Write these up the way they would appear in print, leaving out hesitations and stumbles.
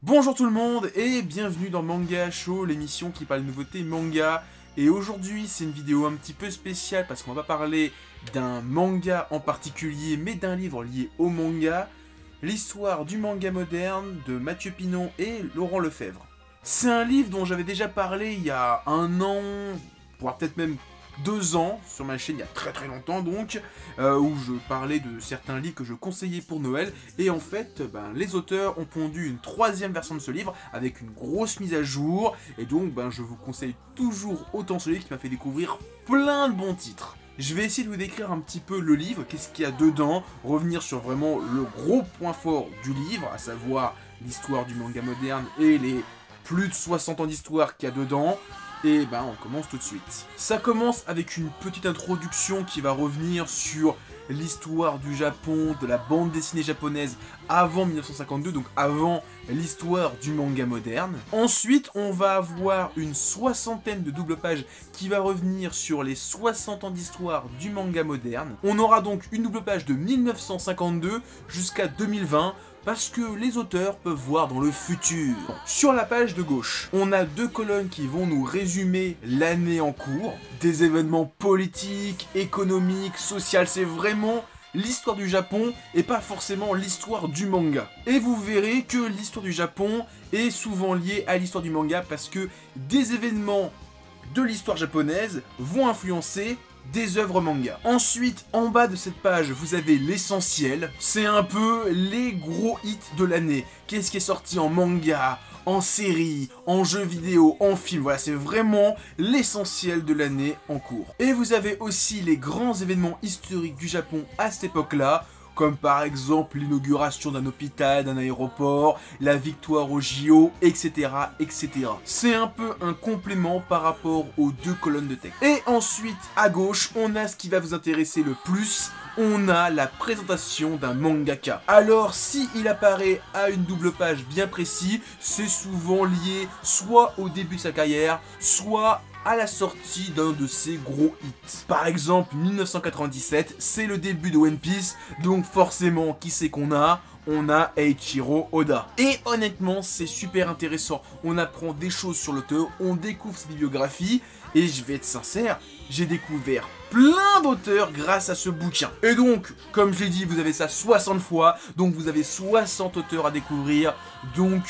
Bonjour tout le monde et bienvenue dans Manga Show, l'émission qui parle de nouveautés manga. Et aujourd'hui c'est une vidéo un petit peu spéciale parce qu'on va parler d'un manga en particulier, mais d'un livre lié au manga, l'histoire du manga moderne de Mathieu Pinon et Laurent Lefebvre. C'est un livre dont j'avais déjà parlé il y a 1 an, voire peut-être même 2 ans, sur ma chaîne il y a très longtemps donc, où je parlais de certains livres que je conseillais pour Noël, et en fait, les auteurs ont pondu une 3e version de ce livre, avec une grosse mise à jour, et donc je vous conseille toujours autant ce livre qui m'a fait découvrir plein de bons titres. Je vais essayer de vous décrire un petit peu le livre, qu'est-ce qu'il y a dedans, revenir sur vraiment le gros point fort du livre, à savoir l'histoire du manga moderne et les plus de 60 ans d'histoire qu'il y a dedans. Et on commence tout de suite. Ça commence avec une petite introduction qui va revenir sur l'histoire du Japon, de la bande dessinée japonaise avant 1952, donc avant l'histoire du manga moderne. Ensuite, on va avoir une 60aine de double pages qui va revenir sur les 60 ans d'histoire du manga moderne. On aura donc une double page de 1952 jusqu'à 2020, parce que les auteurs peuvent voir dans le futur. Sur la page de gauche, on a 2 colonnes qui vont nous résumer l'année en cours, des événements politiques, économiques, sociaux, c'est vraiment l'histoire du Japon et pas forcément l'histoire du manga. Et vous verrez que l'histoire du Japon est souvent liée à l'histoire du manga parce que des événements de l'histoire japonaise vont influencer des œuvres manga. Ensuite, en bas de cette page, vous avez l'essentiel. C'est un peu les gros hits de l'année. Qu'est-ce qui est sorti en manga, en série, en jeu vidéo, en film. Voilà, c'est vraiment l'essentiel de l'année en cours. Et vous avez aussi les grands événements historiques du Japon à cette époque-là, comme par exemple l'inauguration d'un hôpital, d'un aéroport, la victoire au JO, etc. etc. C'est un peu un complément par rapport aux 2 colonnes de texte. Et ensuite, à gauche, on a ce qui va vous intéresser le plus, on a la présentation d'un mangaka. Alors, si il apparaît à une double page bien précise, c'est souvent lié soit au début de sa carrière, soit à la sortie d'un de ses gros hits. Par exemple, 1997, c'est le début de One Piece, donc forcément, qui c'est qu'on a ? On a Eiichiro Oda. Et honnêtement, c'est super intéressant. On apprend des choses sur l'auteur, on découvre sa bibliographie, et je vais être sincère, j'ai découvert plein d'auteurs grâce à ce bouquin. Et donc, comme je l'ai dit, vous avez ça 60 fois, donc vous avez 60 auteurs à découvrir, donc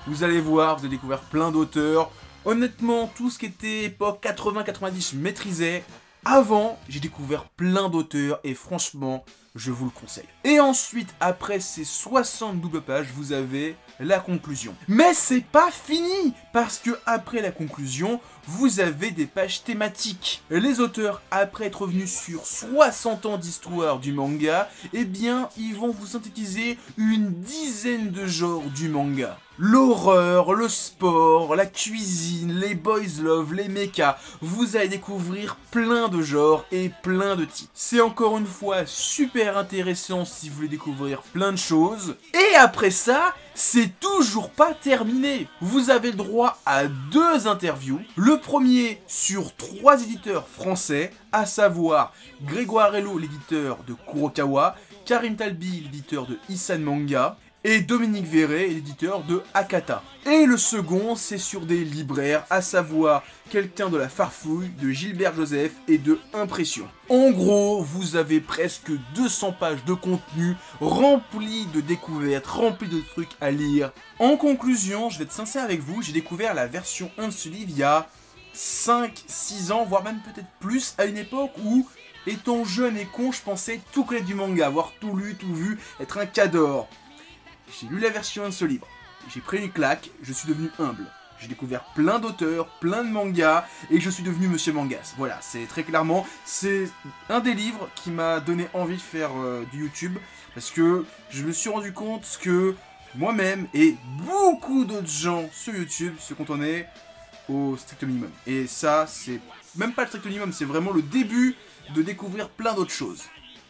vous allez voir, vous allez découvrir plein d'auteurs. Honnêtement, tout ce qui était époque 80-90, je maîtrisais. Avant, j'ai découvert plein d'auteurs et franchement, je vous le conseille. Et ensuite, après ces 60 doubles pages, vous avez la conclusion. Mais c'est pas fini, parce que après la conclusion, vous avez des pages thématiques. Les auteurs, après être revenus sur 60 ans d'histoire du manga, eh bien, ils vont vous synthétiser une dizaine de genres du manga. L'horreur, le sport, la cuisine, les boys love, les mechas, vous allez découvrir plein de genres et plein de types. C'est encore une fois super intéressant si vous voulez découvrir plein de choses. Et après ça, c'est toujours pas terminé. Vous avez le droit à 2 interviews. Le premier sur 3 éditeurs français, à savoir Grégoire Hello, l'éditeur de Kurokawa, Karim Talbi, l'éditeur de Isan Manga, et Dominique Verret, l'éditeur de Akata. Et le second, c'est sur des libraires, à savoir quelqu'un de la Farfouille, de Gilbert Joseph et de Impression. En gros, vous avez presque 200 pages de contenu rempli de découvertes, rempli de trucs à lire. En conclusion, je vais être sincère avec vous, j'ai découvert la version 1 de ce livre il y a 5-6 ans, voire même peut-être plus, à une époque où, étant jeune et con, je pensais tout connaître du manga, avoir tout lu, tout vu, être un cador. J'ai lu la version 1 de ce livre, j'ai pris une claque, je suis devenu humble. J'ai découvert plein d'auteurs, plein de mangas, et je suis devenu Monsieur Mangas. Voilà, c'est très clairement, c'est un des livres qui m'a donné envie de faire du YouTube, parce que je me suis rendu compte que moi-même et beaucoup d'autres gens sur YouTube se cantonnaient au strict minimum. Et ça, c'est même pas le strict minimum, c'est vraiment le début de découvrir plein d'autres choses.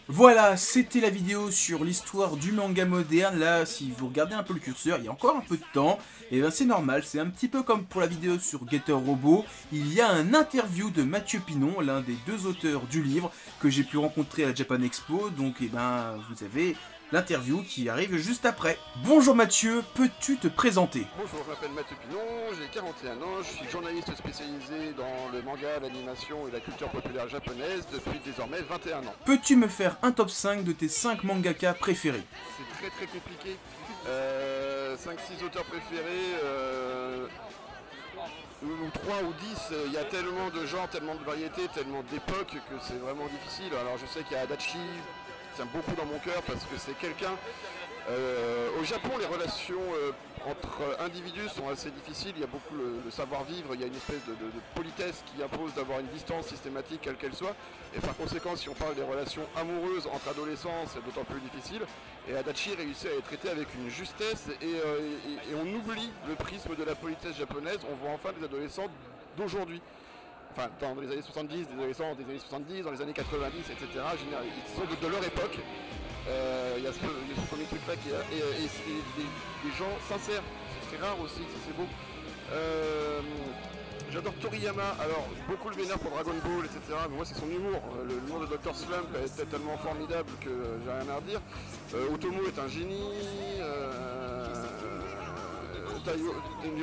Voilà, c'était la vidéo sur l'histoire du manga moderne. Là, si vous regardez un peu le curseur, il y a encore un peu de temps. Et bien c'est normal, c'est un petit peu comme pour la vidéo sur Getter Robot. Il y a un interview de Mathieu Pinon, l'un des 2 auteurs du livre, que j'ai pu rencontrer à la Japan Expo. Donc vous avez l'interview qui arrive juste après. Bonjour Mathieu, peux-tu te présenter? Bonjour, je m'appelle Mathieu Pinon, j'ai 41 ans, je suis journaliste spécialisé dans le manga, l'animation et la culture populaire japonaise depuis désormais 21 ans. Peux-tu me faire un top 5 de tes 5 mangaka préférés? C'est très compliqué. 5-6 auteurs préférés, ou 3 ou 10, il y a tellement de genres, tellement de variétés, tellement d'époques que c'est vraiment difficile. Alors je sais qu'il y a Adachi qui tient beaucoup dans mon cœur parce que c'est quelqu'un... au Japon, les relations entre individus sont assez difficiles, il y a beaucoup le savoir-vivre, il y a une espèce de politesse qui impose d'avoir une distance systématique quelle qu'elle soit, et par conséquent si on parle des relations amoureuses entre adolescents, c'est d'autant plus difficile, et Adachi réussit à les traiter avec une justesse, et on oublie le prisme de la politesse japonaise, on voit enfin des adolescents d'aujourd'hui. Enfin, dans les années 70, des adolescents des années 70, dans les années 90, etc. Ils sont de leur époque. Il y a ce premier truc là et des gens sincères, c'est rare aussi, ça c'est beau. J'adore Toriyama, alors beaucoup le vénère pour Dragon Ball, etc. Mais moi c'est son humour, l'humour de Dr Slump est tellement formidable que j'ai rien à redire. Otomo est un génie,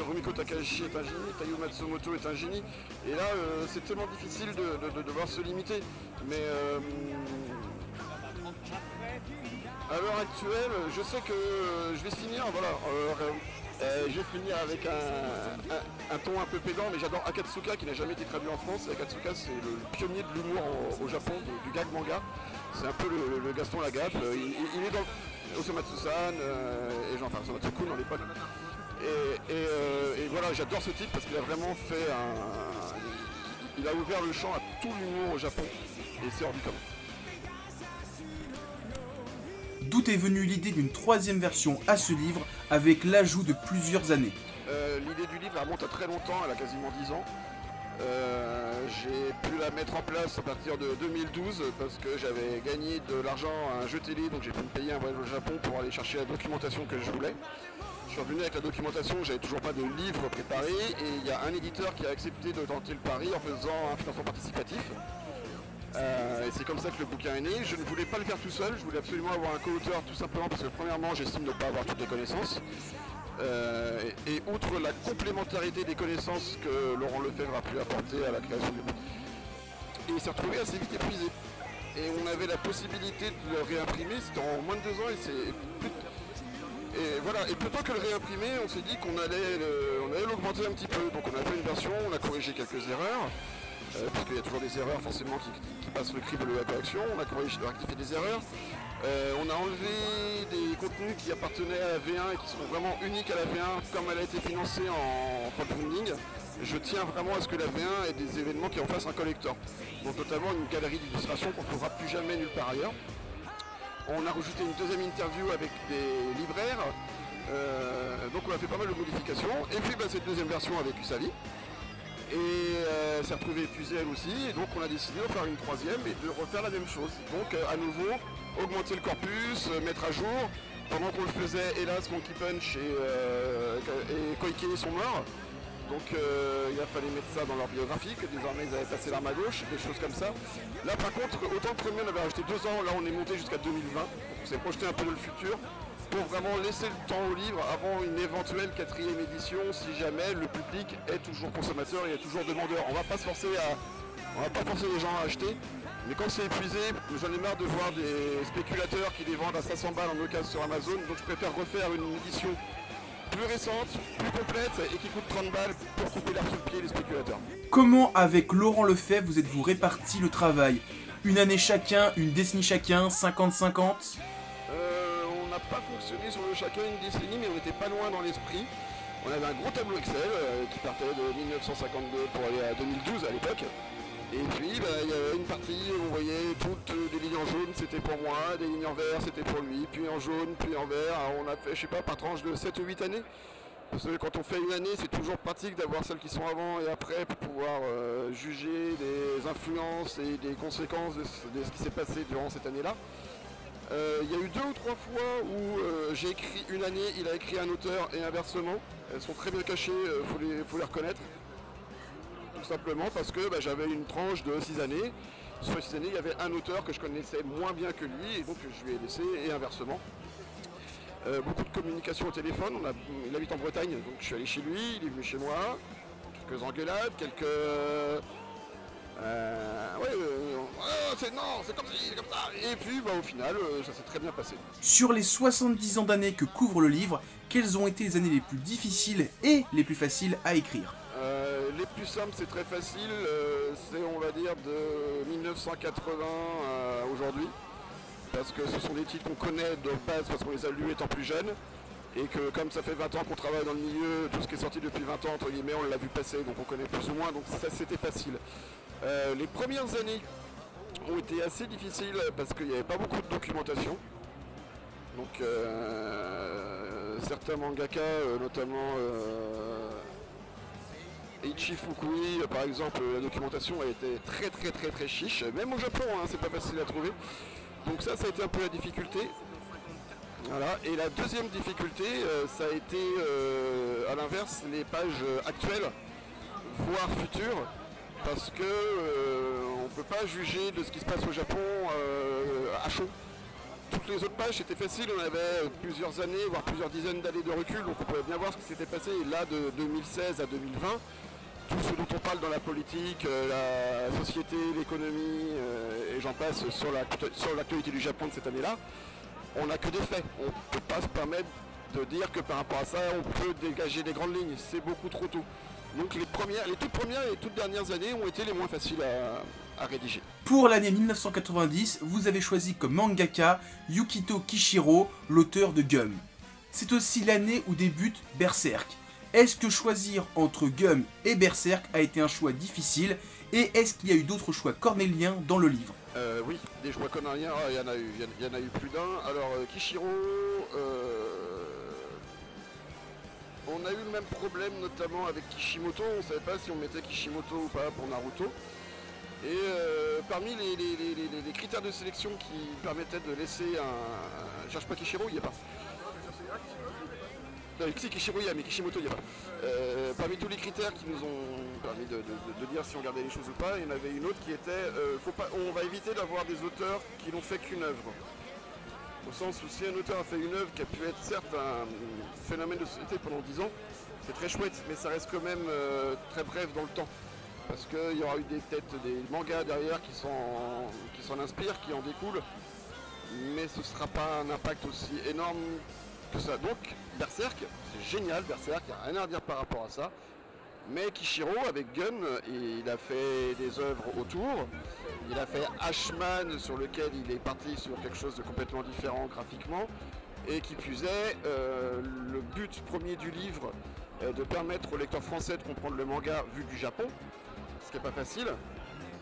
Rumiko Takahashi est un génie, Taiyo Matsumoto est un génie. Et là c'est tellement difficile de devoir se limiter. Mais à l'heure actuelle, je sais que je vais finir, voilà, je vais finir avec un ton un peu pédant, mais j'adore Akatsuka qui n'a jamais été traduit en France. Akatsuka c'est le pionnier de l'humour au Japon, du gag manga. C'est un peu le Gaston Lagaffe, il est dans Osamatsu-san et enfin Osamatsu-kun dans l'époque. Et voilà, j'adore ce type parce qu'il a vraiment fait il a ouvert le champ à tout l'humour au Japon et c'est hors du commun. D'où est venue l'idée d'une 3e version à ce livre avec l'ajout de plusieurs années? L'idée du livre remonte à très longtemps, elle a quasiment 10 ans. J'ai pu la mettre en place à partir de 2012 parce que j'avais gagné de l'argent à un jeu télé, donc j'ai pu me payer un voyage au Japon pour aller chercher la documentation que je voulais. Je suis revenu avec la documentation, j'avais toujours pas de livre préparé et il y a un éditeur qui a accepté de tenter le pari en faisant un financement participatif. Et c'est comme ça que le bouquin est né. Je ne voulais pas le faire tout seul, je voulais absolument avoir un co-auteur tout simplement parce que premièrement j'estime ne pas avoir toutes les connaissances. Et outre la complémentarité des connaissances que Laurent Lefebvre a pu apporter à la création du livre. Et il s'est retrouvé assez vite épuisé. Et on avait la possibilité de le réimprimer, c'était en moins de 2 ans et voilà, et plutôt que le réimprimer, on s'est dit qu'on allait l'augmenter un petit peu. Donc on a fait une version, on a corrigé quelques erreurs. Parce qu'il y a toujours des erreurs forcément qui passent le crible de la correction, on a rectifié des erreurs, on a enlevé des contenus qui appartenaient à la V1 et qui sont vraiment uniques à la V1 comme elle a été financée en crowdfunding. Je tiens vraiment à ce que la V1 ait des événements qui en fassent un collector, donc notamment une galerie d'illustrations qu'on ne trouvera plus jamais nulle part ailleurs. On a rajouté une 2e interview avec des libraires, donc on a fait pas mal de modifications, et puis cette 2e version avec Usavi. Et s'est retrouvée épuisée elle aussi, et donc on a décidé d'en faire une 3e et de refaire la même chose. Donc à nouveau, augmenter le corpus, mettre à jour. Pendant qu'on le faisait, hélas, Monkey Punch et Koike sont morts. Donc il a fallu mettre ça dans leur biographie, que désormais ils avaient passé l'arme à gauche, des choses comme ça. Là par contre, autant le premier on avait rajouté 2 ans, là on est monté jusqu'à 2020. Donc on s'est projeté un peu dans le futur, pour vraiment laisser le temps au livre avant une éventuelle 4e édition si jamais le public est toujours consommateur et est toujours demandeur. On va pas forcer les gens à acheter, mais quand c'est épuisé, j'en ai marre de voir des spéculateurs qui les vendent à 500 balles en occasion sur Amazon, donc je préfère refaire une édition plus récente, plus complète et qui coûte 30 balles pour couper l'herbe sous le pied des spéculateurs. Comment avec Laurent Lefebvre vous êtes-vous réparti le travail? Une année chacun, une décennie chacun, 50-50? On n'a pas fonctionné sur le chacun une décennie, mais on n'était pas loin dans l'esprit. On avait un gros tableau Excel qui partait de 1952 pour aller à 2012 à l'époque. Et puis il y avait une partie où on voyait toutes des lignes en jaune, c'était pour moi, des lignes en vert, c'était pour lui, puis en jaune, puis en vert. Alors on a fait, je sais pas, par tranche de 7 ou 8 années. Parce que quand on fait une année, c'est toujours pratique d'avoir celles qui sont avant et après pour pouvoir juger des influences et des conséquences de ce qui s'est passé durant cette année-là. Il y a eu 2 ou 3 fois où j'ai écrit une année, il a écrit un auteur et inversement. Elles sont très bien cachées, faut les reconnaître. Tout simplement parce que j'avais une tranche de 6 années. sur les 6 années, il y avait un auteur que je connaissais moins bien que lui, et donc je lui ai laissé, et inversement. Beaucoup de communication au téléphone, il habite en Bretagne, donc je suis allé chez lui, il est venu chez moi, quelques engueulades, c'est comme ci, c'est comme ça, et puis au final, ça s'est très bien passé. Sur les 70 ans d'années que couvre le livre, quelles ont été les années les plus difficiles et les plus faciles à écrire? Les plus simples, c'est très facile, c'est on va dire de 1980 à aujourd'hui, parce que ce sont des titres qu'on connaît de base parce qu'on les a lus étant plus jeunes, et que comme ça fait 20 ans qu'on travaille dans le milieu, tout ce qui est sorti depuis 20 ans, entre guillemets, on l'a vu passer, donc on connaît plus ou moins, donc ça c'était facile. Les premières années ont été assez difficiles parce qu'il n'y avait pas beaucoup de documentation. Donc certains mangaka, notamment Eiichi Fukui, par exemple, la documentation a été très chiche, même au Japon, hein, c'est pas facile à trouver. Donc ça a été un peu la difficulté. Voilà. Et la deuxième difficulté, ça a été à l'inverse les pages actuelles, voire futures, parce que on ne peut pas juger de ce qui se passe au Japon à chaud. Toutes les autres pages c'était facile, on avait plusieurs années, voire plusieurs dizaines d'années de recul, donc on pouvait bien voir ce qui s'était passé. Et là, de 2016 à 2020, tout ce dont on parle dans la politique, la société, l'économie, et j'en passe sur l'actualité du Japon de cette année-là, on n'a que des faits. On ne peut pas se permettre de dire que par rapport à ça, on peut dégager des grandes lignes. C'est beaucoup trop tôt. Donc les toutes premières et les toutes dernières années ont été les moins faciles à rédiger. Pour l'année 1990, vous avez choisi comme mangaka Yukito Kishiro, l'auteur de Gum. C'est aussi l'année où débute Berserk. Est-ce que choisir entre Gum et Berserk a été un choix difficile? Et est-ce qu'il y a eu d'autres choix cornéliens dans le livre? Oui, des choix cornéliens, il y en a eu plus d'un. Alors Kishiro, on a eu le même problème notamment avec Kishimoto, on ne savait pas si on mettait Kishimoto ou pas pour Naruto. Et parmi les critères de sélection qui permettaient de laisser un... Je cherche pas Kishiro, il n'y a pas. Non, si Kishiro il y a, mais Kishimoto il n'y a pas. Parmi tous les critères qui nous ont permis de dire si on gardait les choses ou pas, il y en avait une autre qui était on va éviter d'avoir des auteurs qui n'ont fait qu'une œuvre. Au sens où si un auteur a fait une œuvre qui a pu être certes un phénomène de société pendant 10 ans, c'est très chouette, mais ça reste quand même très bref dans le temps. Parce qu'il y aura eu des mangas derrière qui s'en inspirent, qui en découlent, mais ce ne sera pas un impact aussi énorme que ça. Donc Berserk, c'est génial, Berserk, il n'y a rien à dire par rapport à ça. Mais Kishiro, avec Gun, il a fait des œuvres autour. Il a fait Ashman, sur lequel il est parti sur quelque chose de complètement différent graphiquement. Et qui plus est, le but premier du livre est de permettre aux lecteurs français de comprendre le manga vu du Japon, ce qui n'est pas facile.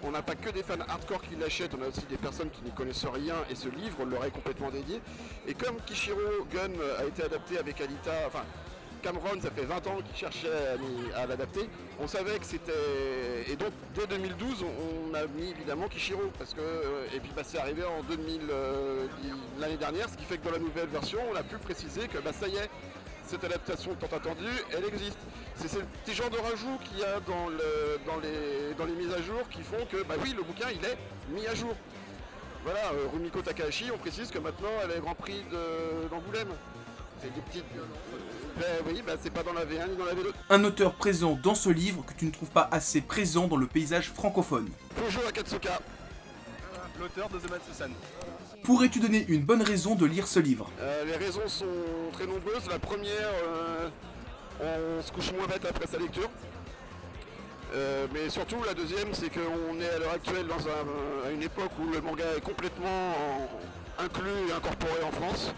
On n'a pas que des fans hardcore qui l'achètent, on a aussi des personnes qui n'y connaissent rien, et ce livre leur est complètement dédié. Et comme Kishiro Gun a été adapté avec Alita, enfin Cameron, ça fait 20 ans qu'il cherchait à l'adapter, on savait que c'était... Et donc dès 2012, on a mis évidemment Kishiro, parce que... Et puis c'est arrivé en 2000, l'année dernière, ce qui fait que dans la nouvelle version, on a pu préciser que ça y est, cette adaptation tant attendue, elle existe. C'est ce petit genre de rajout qu'il y a dans les mises à jour qui font que, oui, le bouquin, il est mis à jour. Voilà, Rumiko Takahashi, on précise que maintenant, elle est Grand Prix d'Angoulême. C'est des petites... oui, c'est pas dans la V1 ni dans la V2. Un auteur présent dans ce livre que tu ne trouves pas assez présent dans le paysage francophone. Fujo Akatsuka, l'auteur de The Matsu-san. Pourrais-tu donner une bonne raison de lire ce livre? Les raisons sont très nombreuses. La première, on se couche moins bête après sa lecture. Mais surtout, la deuxième, c'est qu'on est à l'heure actuelle à une époque où le manga est complètement inclus et incorporé en France.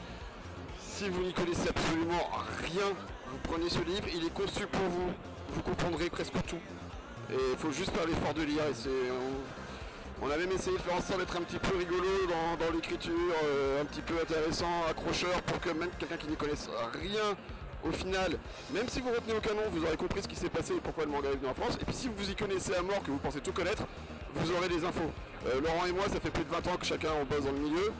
Si vous n'y connaissez absolument rien, vous prenez ce livre, il est conçu pour vous. Vous comprendrez presque tout. Et il faut juste faire l'effort de lire. On a même essayé de faire en sorte d'être un petit peu rigolo dans l'écriture, un petit peu intéressant, accrocheur, pour que même quelqu'un qui n'y connaisse rien, au final, même si vous retenez au canon, vous aurez compris ce qui s'est passé et pourquoi le manga est venu en France. Et puis si vous y connaissez à mort, que vous pensez tout connaître, vous aurez des infos. Laurent et moi, ça fait plus de 20 ans que chacun on bosse dans le milieu.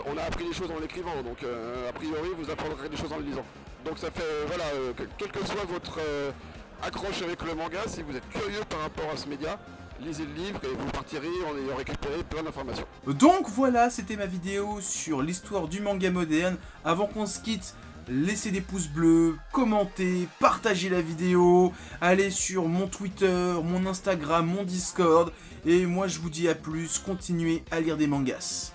On a appris des choses en l'écrivant, donc a priori vous apprendrez des choses en le lisant. Donc ça fait, voilà, quelle que soit votre accroche avec le manga, si vous êtes curieux par rapport à ce média, lisez le livre et vous partirez en ayant récupéré plein d'informations. Donc voilà, c'était ma vidéo sur l'histoire du manga moderne. Avant qu'on se quitte, laissez des pouces bleus, commentez, partagez la vidéo, allez sur mon Twitter, mon Instagram, mon Discord, et moi je vous dis à plus, continuez à lire des mangas.